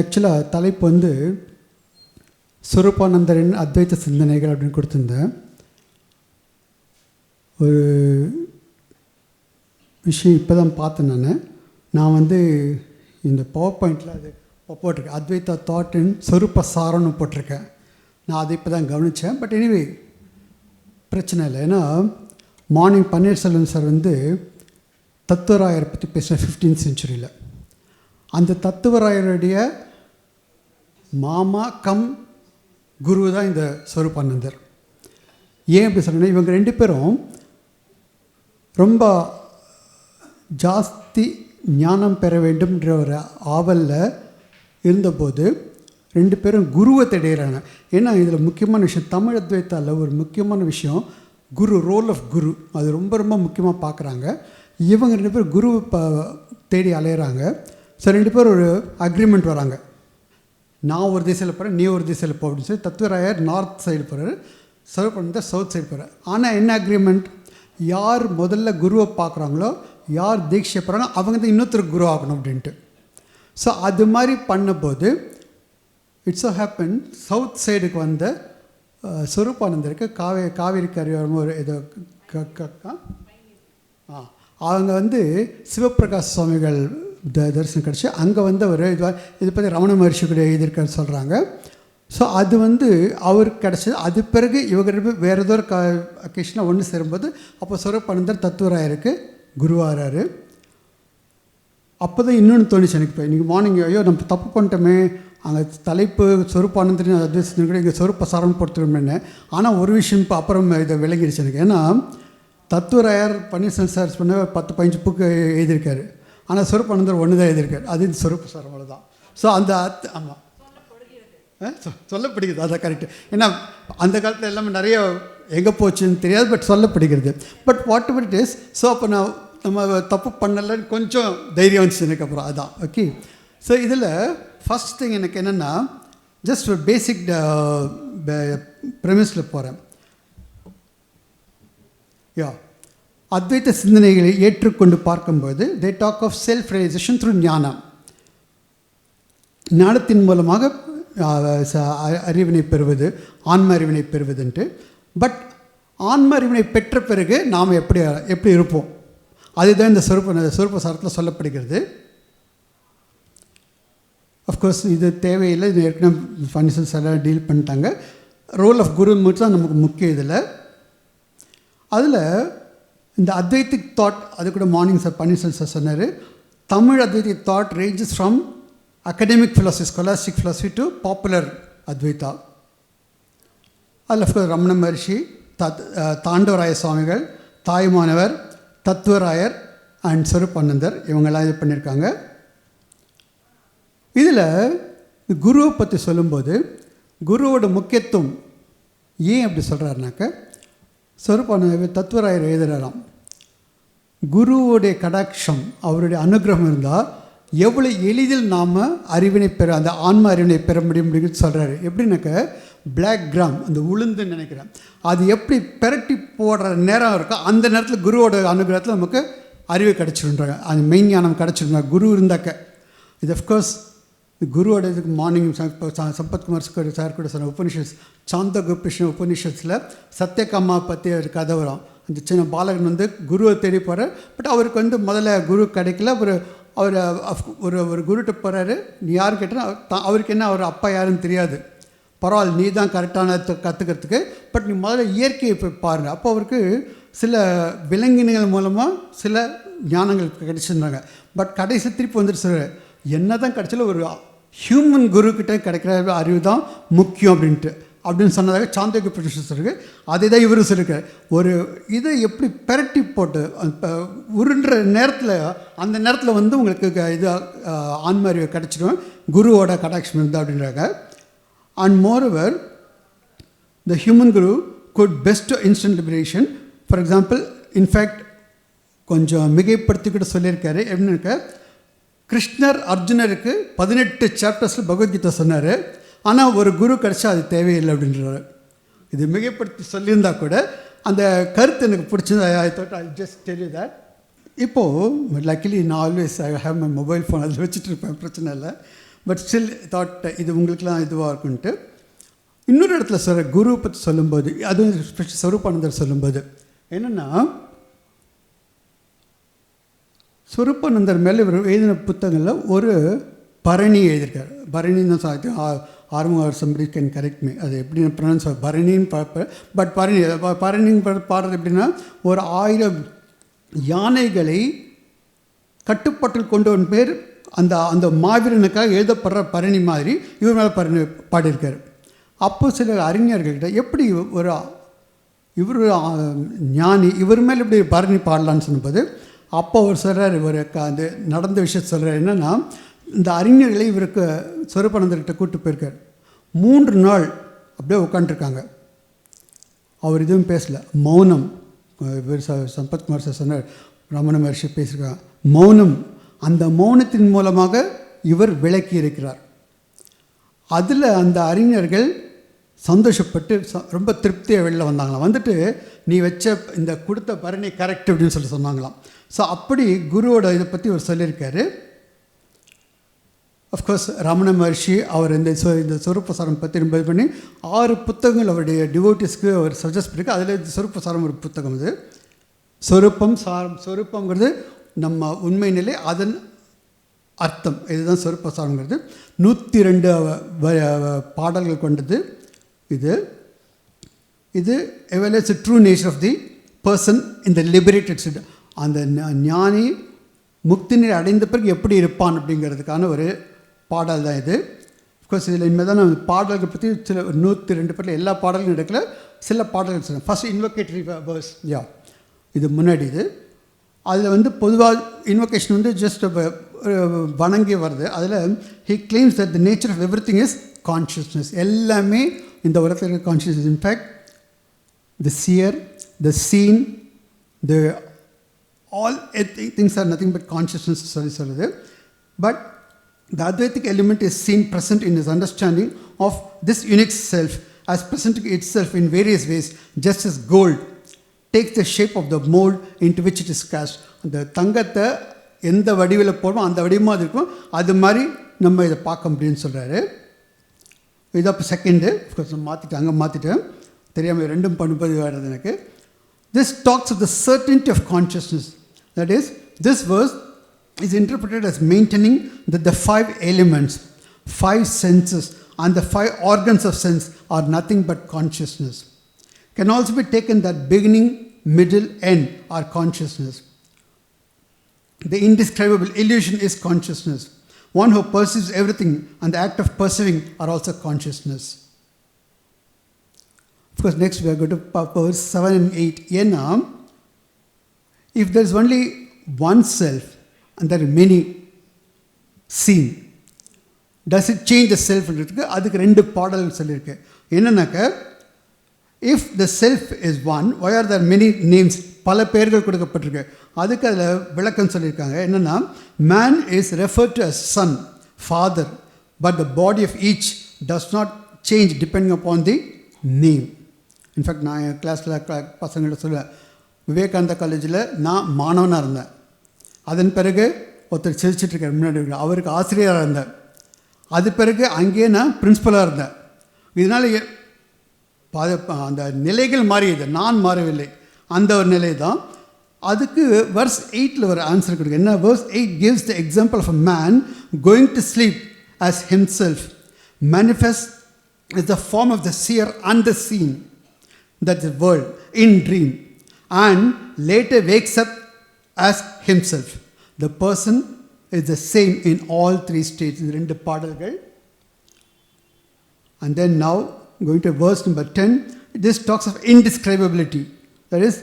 ஆக்சுவலாக தலைப்பு வந்து ஸ்வரூபானந்தரின் அத்வைத்த சிந்தனைகள் அப்படின்னு கொடுத்துருந்தேன். ஒரு விஷயம் இப்போ தான் பார்த்தேன். நான் வந்து இந்த பவர் பாயிண்டில் அது போட்டிருக்கேன், அத்வைத்தா தாட் இன் ஸ்வரூப சாரம்னு போட்டிருக்கேன். நான் அதை இப்போ தான் கவனித்தேன். பட் எனிவே பிரச்சனை இல்லை. ஏன்னா மார்னிங் பன்னீர்செல்வம் சார் வந்து தத்துவராயரை பற்றி பேசின 15th century. அந்த தத்துவராயருடைய மாமா கம் குரு தான் இந்த ஸ்வரூபானந்தர். ஏன் அப்படி சொல்கிறேன்னா, இவங்க ரெண்டு பேரும் ரொம்ப ஜாஸ்தி ஞானம் பெற வேண்டும்ன்ற ஒரு ஆவலில் இருந்தபோது ரெண்டு பேரும் குருவை தேடுகிறாங்க. ஏன்னா இதில் முக்கியமான விஷயம், தமிழ் அத்வைத்தாவில் ஒரு முக்கியமான விஷயம் குரு, ரோல் ஆஃப் குரு, அது ரொம்ப ரொம்ப முக்கியமாக பார்க்குறாங்க. இவங்க ரெண்டு பேரும் குருவை தேடி அலையிறாங்க. ஸோ ரெண்டு பேரும் ஒரு அக்ரிமெண்ட் வராங்க, நான் ஒரு திசையில் போகிறேன், நீ ஒரு திசையில் போ அப்படின்னு சொல்லி. தத்துவராயர் நார்த் சைடு போகிறார், ஸ்வரூபானந்தர் சவுத் சைடு போகிறார். ஆனால் என்ன அக்ரிமெண்ட், யார் முதல்ல குருவை பார்க்குறாங்களோ, யார் தீட்சை போகிறாங்களோ அவங்க தான் இன்னொருத்தருக்கு குரு ஆகணும் அப்படின்ட்டு. ஸோ அது மாதிரி பண்ணும்போது இட்ஸ் ஸோ ஹேப்பன் சவுத் சைடுக்கு வந்த ஸ்வரூபானந்தருக்கு காவேரி கரையோரமாக ஒரு ஏதோ அவங்க வந்து சிவபிரகாஷ் சுவாமிகள் தரிசனம் கிடச்சி அங்கே வந்து அவர் இதை பற்றி ரமண மகர்ஷி கூட எழுதியிருக்காரு சொல்கிறாங்க. ஸோ அது வந்து அவருக்கு கிடச்சது. அது பிறகு இவங்க வேறு ஏதோ ஒரு அக்கேஷனாக ஒன்று சேரும்போது அப்போ ஸ்வரூபானந்தர் தத்துவராயருக்கு குருவாகிறாரு. அப்போ தான் இன்னொன்று தோணுச்சு எனக்கு. இப்போ இன்றைக்கி மார்னிங் ஐயோ நம்ம தப்பு பண்ணிட்டோமே, அங்கே தலைப்பு ஸ்வரூபானந்தரின் அத்வைத்த கூட இங்கே ஸ்வரூப சாரம் பொறுத்துக்கணும்னு. ஆனால் ஒரு விஷயம் இப்போ அப்புறம் இதை விளங்கிடுச்சு எனக்கு. ஏன்னா தத்துவராயர் பன்னீர்செல்வம் சார் பண்ண 10-15 புக்கு எழுதியிருக்காரு. ஆனால் ஸ்வரூபானந்தர் ஒன்று தான் எழுதியிருக்காரு, அது இந்த ஸ்வரூப சாரம் தான். ஸோ அந்த ஆமாம் சொல்லப்படுகிறது, அதான் கரெக்டு. ஏன்னா அந்த காலத்தில் எல்லாமே நிறைய எங்கே போச்சுன்னு தெரியாது, பட் சொல்லப்படுகிறது. But what ever it is, so அப்போ நம்ம தப்பு பண்ணலன்னு கொஞ்சம் தைரியம் வந்துச்சு எனக்கு அப்புறம். அதான் ஓகே. ஸோ இதில் ஃபஸ்ட் திங் எனக்கு என்னென்னா, ஜஸ்ட் ஒரு பேசிக் ப்ரெமிஸில் போகிறேன். அத்வைத்த சிந்தனைகளை ஏற்றுக்கொண்டு பார்க்கும்போது the talk of self realization through ஞானம். ஞானத்தின் மூலமாக அறிவினை பெறுவது, ஆன்ம அறிவினை பெறுவதுன்ட்டு. பட் ஆன்ம அறிவினை பெற்ற பிறகு நாம் எப்படி இருப்போம், அதுதான் இந்த சொரூப சாரத்தில் சொல்லப்படுகிறது. அஃப்கோர்ஸ் இது தேவையில்லை, இது ஏற்கனவே ஃபைனான்சியல்ஸ் எல்லாம் டீல் பண்ணிட்டாங்க. ரோல் ஆஃப் குரு மட்டும் தான் நமக்கு முக்கியம் இதில். அதில் இந்த அத்வைத்திக் தாட், அது கூட மார்னிங் சார் பன்னீர்செல்வம் சார் சொன்னார், Tamil Advaitic thought ranges from academic philosophy, scholastic philosophy to popular Advaita. அதில் அஃப்கோர்ஸ் ரமண மகர்ஷி, தாண்டவராய சுவாமிகள், தாய்மானவர், தத்துவராயர் அண்ட் ஸ்வரூபானந்தர் இவங்கெல்லாம் இது பண்ணியிருக்காங்க. இதில் குருவை பற்றி சொல்லும்போது குருவோட முக்கியத்துவம் ஏன் அப்படி சொல்கிறாருனாக்க, ஸ்வரூபானந்தர் தத்துவராயர் எழுதுகிறாராம், குருவோடைய கடாட்சம், அவருடைய அனுகிரகம் இருந்தால் எவ்வளோ எளிதில் நாம் அறிவினை பெற, அந்த ஆன்ம அறிவினை பெற முடியும் அப்படின்னு சொல்கிறாரு. எப்படின்னாக்க பிளாக் கிராம், அந்த உளுந்துன்னு நினைக்கிறேன், அது எப்படி பெரட்டி போடுற நேரம் இருக்கோ அந்த நேரத்தில் குருவோட அனுகிரகத்தில் நமக்கு அறிவு கிடச்சிருன்றாங்க, அது மெயின் ஞானம் கிடச்சிருந்தாங்க குரு இருந்தாக்க. இது அஃப்கோர்ஸ் குருவோட இதுக்கு மார்னிங் சம்பத்குமார் சார் கூட சொன்ன உபனிஷத்ஸ், சாந்தகோபிஷ்ண உபனிஷத்தில் சத்யகாமா பற்றி ஒரு கதை வரும். அந்த சின்ன பாலகன் வந்து குருவை தேடி போகிறார். பட் அவருக்கு வந்து முதல்ல குரு கிடைக்கல. அவர் ஒரு குருட்ட போகிறாரு. நீ யாரும் கேட்டால் அவருக்கு என்ன, அவர் அப்பா யாருன்னு தெரியாது. பரவாயில்ல, நீ தான் கரெக்டான கற்றுக்கிறதுக்கு, பட் நீ முதல்ல இயற்கையை போய் பாருங்கள். அப்போ அவருக்கு சில விலங்கினங்கள் மூலமாக சில ஞானங்கள் கிடைச்சிருந்தாங்க. பட் கடைசி திருப்பி வந்துட்டு சொல்கிறார், என்ன தான் கிடைச்சாலும் ஒரு ஹியூமன் குருக்கிட்ட கிடைக்கிற அறிவு தான் முக்கியம் அப்படின்னு சொன்னதாக சாந்தோக்கிய பிரதேசம் இருக்குது. அதே தான் இவரும் சொல்லியிருக்கார். ஒரு இதை எப்படி பெரட்டி போட்டு உருன்ற நேரத்தில், அந்த நேரத்தில் வந்து உங்களுக்கு இது ஆன்ம அறிவு கிடச்சிடும், குருவோட கடாட்சம் இருந்தால் அப்படின்றாங்க. And moreover the human Guru good best instant liberation. For example, in fact கொஞ்சம் மிகைப்படுத்தி கூட சொல்லியிருக்காரு. எப்படின்னு இருக்க, கிருஷ்ணர் அர்ஜுனருக்கு 18 சாப்டர்ஸில் பகவத்கீதை சொன்னார். ஆனால் ஒரு குரு கிடச்சா அது தேவையில்லை அப்படின்றாரு. இது மிகைப்படுத்தி சொல்லியிருந்தால் கூட அந்த கருத்து எனக்கு பிடிச்சது. I thought I just tell you that. இப்போது லக்கிலி நான் always I have my mobile phone, அதில் வச்சுட்டு இருப்பேன், பிரச்சனை இல்லை. பட் ஸ்டில் தாட் இது உங்களுக்குலாம் இதுவாக இருக்குன்ட்டு. இன்னொரு இடத்துல சொல்கிற குரு பற்றி சொல்லும்போது, அதுவும் ஸ்பெஷல் ஸ்வரூபானந்தர் சொல்லும்போது என்னென்னா, ஸ்வரூபானந்தர் மேலே இவர் எழுதின புத்தகங்களில் ஒரு பரணி எழுதியிருக்கார். பரணின்னு தான் ஆரம்ப சம்படி கேன் கரெக்ட் மீ, அது எப்படி ப்ரொனவுன்ஸ் பரணின்னு பார்ப்பேன். பட் பரணின்னு பாடுறது எப்படின்னா, ஒரு 1000 யானைகளை கட்டுப்பாட்டில் கொண்டு ஒரு பேர் அந்த அந்த மாவீரனுக்காக எழுதப்படுற பரணி மாதிரி இவர் மேலே பரணி பாடியிருக்கார். அப்போ சில அறிஞர்கள்கிட்ட எப்படி இவர் ஞானி இவர் மேலே எப்படி பரணி பாடலான்னு சொன்னபோது, அப்போ அவர் சொல்கிறார், இவர் அந்த நடந்த விஷயத்தை சொல்கிறார். என்னென்னா, இந்த அறிஞர்களை இவருக்கு ஸ்வரூபானந்தர்கிட்ட கூப்பிட்டு போயிருக்கார். 3 நாள் அப்படியே உட்காந்துருக்காங்க. அவர் எதுவும் பேசலை, மௌனம். இவர் சம்பத்குமார் சார் சொன்னார், ரமண மகர்ஷி பேசியிருக்காங்க, மௌனம். அந்த மௌனத்தின் மூலமாக இவர் விளக்கி இருக்கிறார். அதில் அந்த அறிஞர்கள் சந்தோஷப்பட்டு ரொம்ப திருப்தியாக வெளில வந்தாங்களாம். வந்துட்டு நீ வச்ச இந்த கொடுத்த பரணி கரெக்ட் அப்படின்னு சொல்லி சொன்னாங்களாம். ஸோ அப்படி குருவோட இதை பற்றி அவர் சொல்லியிருக்காரு. அஃப்கோர்ஸ் ரமண மகர்ஷி அவர் இந்த சொரூபசாரம் பற்றி ரொம்ப இது பண்ணி 6 புத்தகங்கள் அவருடைய டிவோட்டிஸ்க்கு அவர் சஜஸ்ட் பண்ணியிருக்கு. அதில் சொரூபசாரம் ஒரு புத்தகம். இது சொரூபம் சாரம். சொரூபங்கிறது நம்ம உண்மை நிலை, அதன் அர்த்தம். இதுதான் சொரூபசாரங்கிறது. 102 பாடல்கள் கொண்டது. இது evaluates true nature of the person in the liberated state. அந்த ஞானி முக்தி நிலை அடைந்த பிறகு எப்படி இருப்பான் அப்படிங்கிறதுக்கான ஒரு பாடல் தான் இது. அஃப்கோர்ஸ் இதில் இனிமேல் தான் நான் பாடல்கள் பற்றி சில 102 பாடல் எல்லா பாடல்களும் எடுக்கல, சில பாடல்கள் சொல்லுங்கள். ஃபஸ்ட் இன்வொகேட்டரி வேர்ஸ், இது முன்னாடி இது. அதில் பொதுவாக இன்வொகேஷன் ஜஸ்ட் வணங்கி வருது. அதில் he claims that the nature of everything is consciousness. எல்லாமே இந்த உலகத்தில் இருக்க consciousness. In fact the seer, the scene, the all things are nothing but consciousness சொல்லுது. But the Advaitic element is seen present in his understanding of this unique self as presenting itself in various ways, just as gold takes the shape of the mold into which it is cast. அந்த தங்கத்தை எந்த வடிவில் போடுமோ அந்த வடிவமாக அது இருக்கும். அது மாதிரி நம்ம இதை பார்க்க முடியும்னு சொல்கிறாரு. இது அப்போ செகண்டு. அஃப்கோர்ஸ் நான் அங்கே மாற்றிட்டேன், தெரியாமல் ரெண்டும் பண்ணும்போது வருது எனக்கு. This talks of the certainty of consciousness. That is, this verse is interpreted as maintaining that the 5 elements, 5 senses, and the 5 organs of sense are nothing but consciousness. Can also be taken that beginning, middle, end are consciousness. The indescribable illusion is consciousness. One who perceives everything and the act of perceiving are also consciousness. Of course, next we are going to verse 7 and 8. Yena, if there is only one self and there are many seen, does it change the self? அதுக்கு 2 பாடல்கள் சொல்லியிருக்கு. என்னன்னாக்க, if the self is one, why are there many names? பல பெயர்கள் கொடுக்கப்பட்டிருக்கு. அதுக்கு அதில் விளக்கம் சொல்லியிருக்காங்க. என்னென்னா, man is referred to as son, father, but the body of each does not change depending upon the name. In fact நான் என் கிளாஸில் பசங்கள்ட்ட சொல்லுவேன், விவேகானந்தா காலேஜில் நான் மாணவனாக இருந்தேன். அதன் பிறகு ஒருத்தர் சிரிச்சிட்ருக்கார் முன்னாடி, அவருக்கு ஆசிரியராக இருந்தேன். அது பிறகு அங்கேயே நான் பிரின்ஸிபலாக இருந்தேன். இதனால் அந்த நிலைகள் மாறியது, நான் மாறவில்லை. அந்த ஒரு நிலை தான். அதுக்கு verse 8 ஒரு ஆன்சர் கொடுக்கு. என்ன? verse 8 gives the example of a man going to sleep as himself, manifest as the form of the seer and the seen, that's the world, in dream, and later wakes up as himself. The person is the same in all 3 states. இது 2 பாடல்கள். And then now going to verse number 10, this talks of indescribability. That is,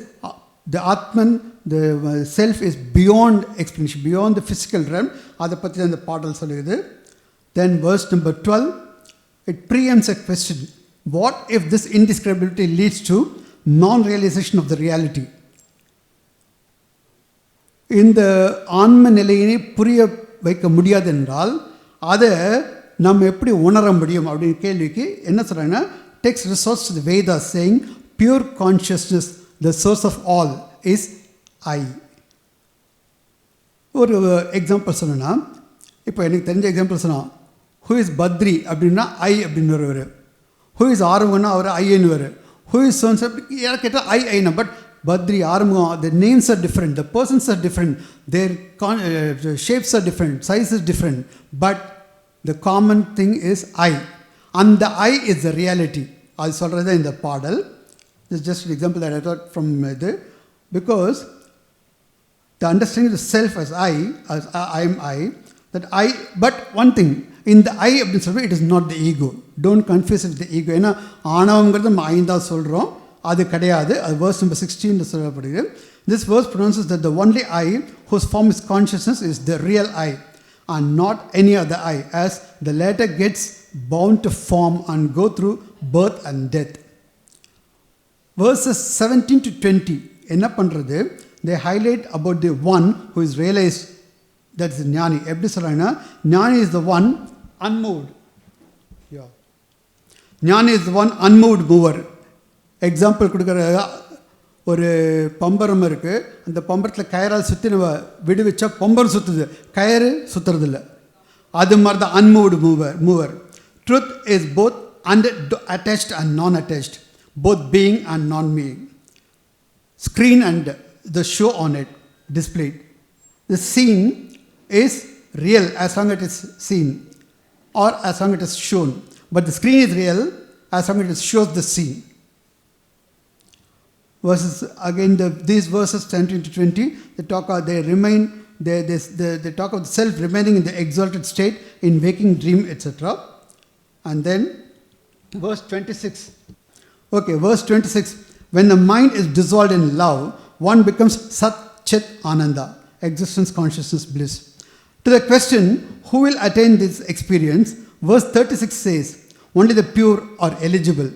the Atman, the self is beyond explanation, beyond the physical realm. அதை பற்றி அந்த பாடல் சொல்லுது. Then verse number 12, it preempts a question. What if this indescribability leads to non-realization of the reality? இந்த ஆன்ம நிலையினை புரிய வைக்க முடியாது என்றால் அதை நம்ம எப்படி உணர முடியும் அப்படின்னு கேள்விக்கு என்ன சொல்கிறாங்கன்னா, text resorts to the Vedas saying pure consciousness, the source of all, is I. ஒரு எக்ஸாம்பிள் சொன்னா, இப்போ எனக்கு தெரிஞ்ச எக்ஸாம்பிள் சொன்னால், Who is Badri அப்படின்னா ஐ அப்படின்னு வருவார். Who is ஆறுமுகன்னா அவர் ஐன்னு வரு. Who is so யாரை கேட்டால் ஐனா but Badri, Arumugam, the names are different, the persons are different, their shapes are different, size is different, but the common thing is I. And the I is the reality. அது சொல்கிறது இந்த பாடல். This is just an example that I thought from there. Because the understanding of the self as I am I, that I, but one thing, in the I அப்படின்னு சொல்கிறது, it is not the ego. Don't confuse it with the ego. ஏன்னா ஆணவங்கிறது நம்ம ஐந்தான் சொல்கிறோம், அது கிடையாது. அது verse number 16 சொல்லப்படுகிறது. This verse pronounces that the only I whose form is consciousness is the real I and not any other I, as the latter gets bound to form and go through birth and death. Verses 17 to 20 என்ன பண்ணுறது, they highlight about the one who is realized, that is ஞானி. எப்படி சொல்கிறாங்கன்னா, ஞானி is the one unmoved. ஞானி is the one unmoved mover. Example கொடுக்குற, ஒரு பம்பரம் இருக்குது, அந்த பம்பரத்தில் கயரால் சுற்றி நம்ம விடுவிச்சா பம்பரம் சுற்றுது, கயறு சுற்றுறதில்ல. அது மாதிரி தான் unmoved mover. Truth is both attached and non-attached, both being and non-being. Screen and the show on it displayed. The scene is real as long as it is seen or as long as it is shown, but the screen is real as long as it shows the scene. Verses again, these verses 10 to 20, they talk of they talk of the self remaining in the exalted state in waking dream, etc. And then verse 26. Okay, verse 26. When the mind is dissolved in love, one becomes Sat Chit Ananda, existence, consciousness, bliss. To the question, who will attain this experience, verse 36 says, only the pure are eligible.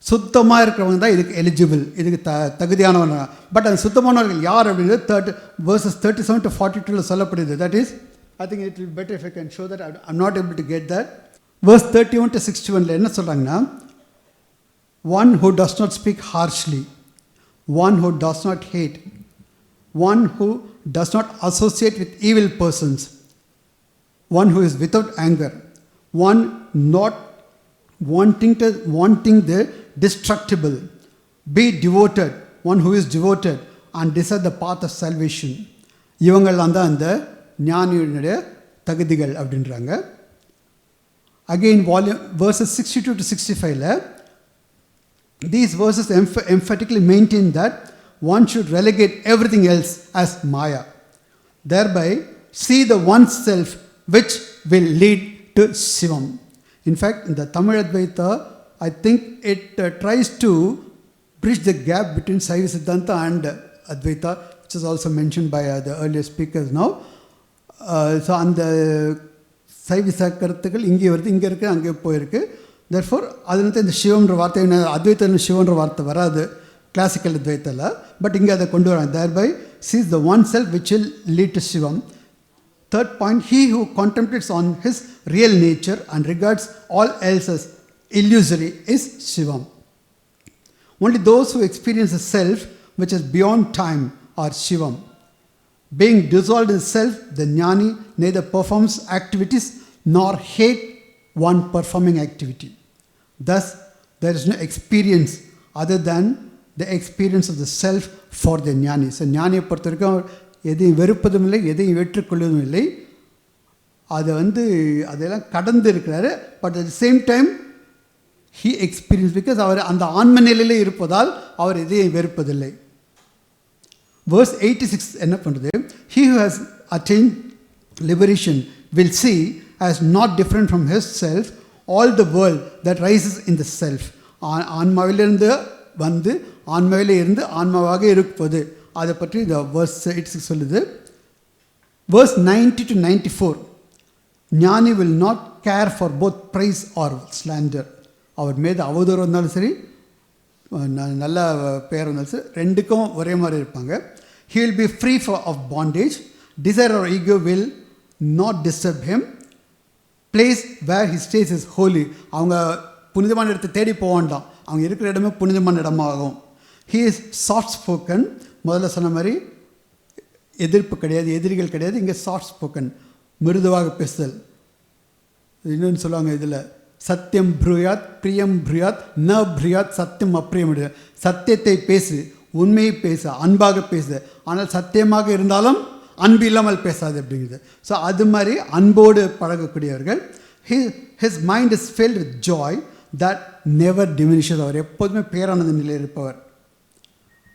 சுத்தமாக இருக்கிறவங்க தான் இதுக்கு eligible, இதுக்கு தகுதியானவங்க. But அந்த சுத்தமானவர்கள் யார் அப்படின்றது verses 37 to 42 சொல்லப்படுது. That is, I think it will be better if I can show that. I'm not able to get that. Verse 31 to 61 என்ன சொல்கிறாங்கன்னா, one who does not speak harshly, one who does not hate, one who does not associate with evil persons, one who is without anger, one not wanting the destructible, be devoted, one who is devoted and desire the path of salvation. இவங்கள்லாம் தான் அந்த ஞானியுடைய தகுதிகள் அப்படின்றாங்க. Again, verses 62 to 65, these verses emphatically maintain that one should relegate everything else as Maya, thereby see the oneself which will lead to Shivam. In fact, in the Tamil Advaitha, I think it tries to bridge the gap between Saiva Siddhanta and Advaita, which is also mentioned by the earlier speakers now. So, அந்த சைவ கருத்துக்கள் இங்கே வருது, இங்கே இருக்குது, அங்கே போயிருக்கு. Therefore, அதனால இந்த சிவன்ற வார்த்தை, அத்வைத்தில் சிவன்ற வார்த்தை வராது கிளாசிக்கல் அத்வைத்தில், பட் இங்கே அதை கொண்டு வராங்க. thereby sees the one self which will lead to Shivam. Third point, he who contemplates on his real nature and regards all else as illusory is Shivam. Only those who experience the self which is beyond time are Shivam. Being dissolved in self, the jnani neither performs activities nor hate one performing activity. Thus, there is no experience other than the experience of the self for the jnani. So, jnaniயை பொறுத்த வரைக்கும் எதையும் வெறுப்பதும் இல்லை, எதையும் ஏற்றுக்கொள்வதும் இல்லை. அதெல்லாம் கடந்து இருக்கிறாரு. But at the same time he experienced, because அவர் அந்த ஆன்ம நிலையிலே இருப்பதால் அவர் எதையும் வெறுப்பதில்லை. Verse 86 என்ன பண்ணுறது, he who has attained liberation will see as not different from his self all the world that rises in the self. ஆன்மாவிலிருந்து வந்து ஆன்மாவிலே இருந்து ஆன்மாவாக இருப்பது, அதை பற்றி இந்த verse 86 சொல்லுது. Verse 90 to 94, ஞானி will not care for both praise or slander. அவர் மீது அவதூறு இருந்தாலும் சரி, நல்ல பெயர் இருந்தாலும் சரி, ரெண்டுக்கும் ஒரே மாதிரி இருப்பாங்க. He will be free of bondage. Desire or ego will not disturb him. Place where he stays is holy. அவங்க புனிதமான இடத்தை தேடி போவாண்டாம், அவங்க இருக்கிற இடமே புனிதமான இடமாகும். He is soft spoken. முதல்ல சொன்ன மாதிரி எதிர்ப்பு கிடையாது, எதிரிகள் கிடையாது. இங்கே சாஃப்ட் ஸ்போக்கன், மிருதுவாக பேசுதல். இன்னொன்று சொல்லுவாங்க இதில், சத்தியம் ப்ரூயாத் பிரியம் ப்ரூயாத் ந ப்ரூயாத் சத்தியம் அப்பிரியம். சத்தியத்தை பேசு, உண்மையை பேசு, அன்பாக பேசு, ஆனால் சத்தியமாக இருந்தாலும் அன்பு இல்லாமல் பேசாது அப்படிங்கிறது. ஸோ அது மாதிரி அன்போடு பழகக்கூடியவர்கள். his mind is filled with joy that never diminishes. அவர் எப்போதுமே பேரானந்த நிலையில் இருப்பவர்.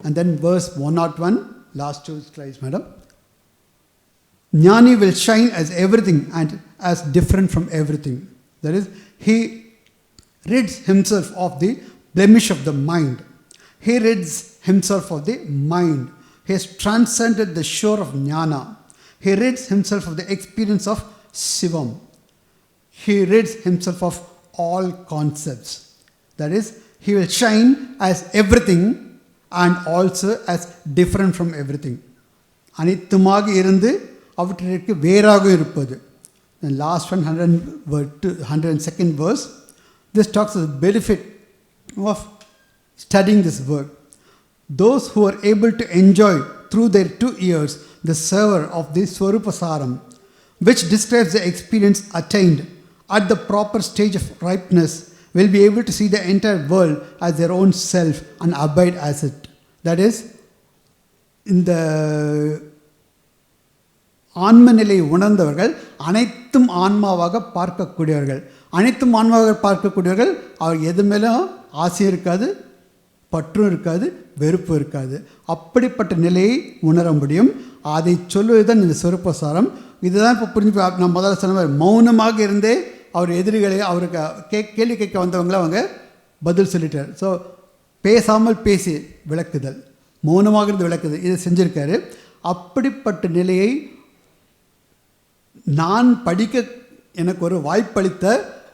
And then verse 101, last two slides, madam. Jnani will shine as everything and as different from everything. That is, he rids himself of the blemish of the mind. He rids himself of the mind. He has transcended the shore of jnana. He rids himself of the experience of Shivam. He rids himself of all concepts. That is, he will shine as everything and also as different from everything. அனைத்துமாக இருந்து அவற்றிற்கு வேறாக இருப்பது. The last one, 102nd verse, this talks of the benefit of studying this word. Those who are able to enjoy through their 2 ears the savor of the Swarupasaram, which describes the experience attained at the proper stage of ripeness, will be able to see the entire world as their own self and abide as it. That is, இந்த ஆன்ம நிலையை உணர்ந்தவர்கள் அனைத்தும் ஆன்மாவாக பார்க்கக்கூடியவர்கள். அனைத்தும் ஆன்மாவாக பார்க்கக்கூடியவர்கள் அவர் எது மேலும் ஆசையும் இருக்காது, பற்றும் இருக்காது, வெறுப்பு இருக்காது. அப்படிப்பட்ட நிலையை உணர முடியும். அதை சொல்லுவது தான் இந்த சொருப்பசாரம். இதுதான் இப்போ புரிஞ்சு நான் முதல்ல சொன்ன மாதிரி மௌனமாக இருந்தே அவர் எதிரிகளை அவருக்கு கேள்வி கேட்க வந்தவங்கள அவங்க பதில் சொல்லிட்டார். ஸோ பேசாமல் பேசி விளக்குதல், மௌனமாக இருந்து விளக்குதல், இதை செஞ்சுருக்காரு. அப்படிப்பட்ட நிலையை நான் படிக்க எனக்கு ஒரு வாய்ப்பளித்த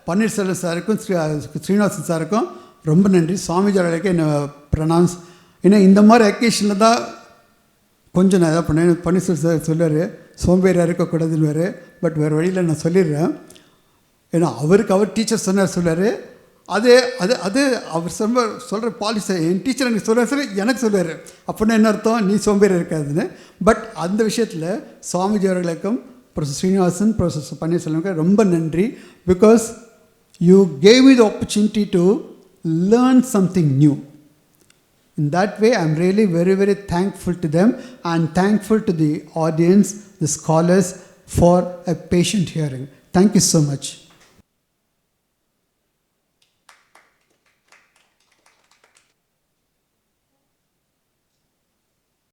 பன்னீர்செல்வம் சாருக்கும் ஸ்ரீனிவாசன் சாருக்கும் ரொம்ப நன்றி. சுவாமிஜி அவர்களுக்கு என்னை ப்ரொனவுன்ஸ், ஏன்னா இந்த மாதிரி அக்கேஷனில் தான் கொஞ்சம் நான் எதாவது பண்ணேன். பன்னீர்செல்வம் சார் சொல்லுவார் சோம்பேறியாக இருக்கக்கூடாதுன்னு வேறு, பட் வேறு வழியில் நான் சொல்லிடுறேன். ஏன்னா அவருக்கு அவர் டீச்சர் சொல்லுவார். அது அது அது அவர் சொல்கிற பாலிசி என் டீச்சர் எனக்கு சொல்ல எனக்கு சொல்லுவார். அப்படின்னா என்ன அர்த்தம், நீ சோம்பேறி இருக்காதுன்னு. பட் அந்த விஷயத்தில் சுவாமிஜி அவர்களுக்கும் ப்ரொஃபஸர் ஸ்ரீனிவாசன், ப்ரொஃபஸர் பன்னீர்செல்வம் ரொம்ப நன்றி. Because you gave me the opportunity to learn something new. In that way, I am really very, very thankful to them and thankful to the audience, the scholars, for a patient hearing. Thank you so much.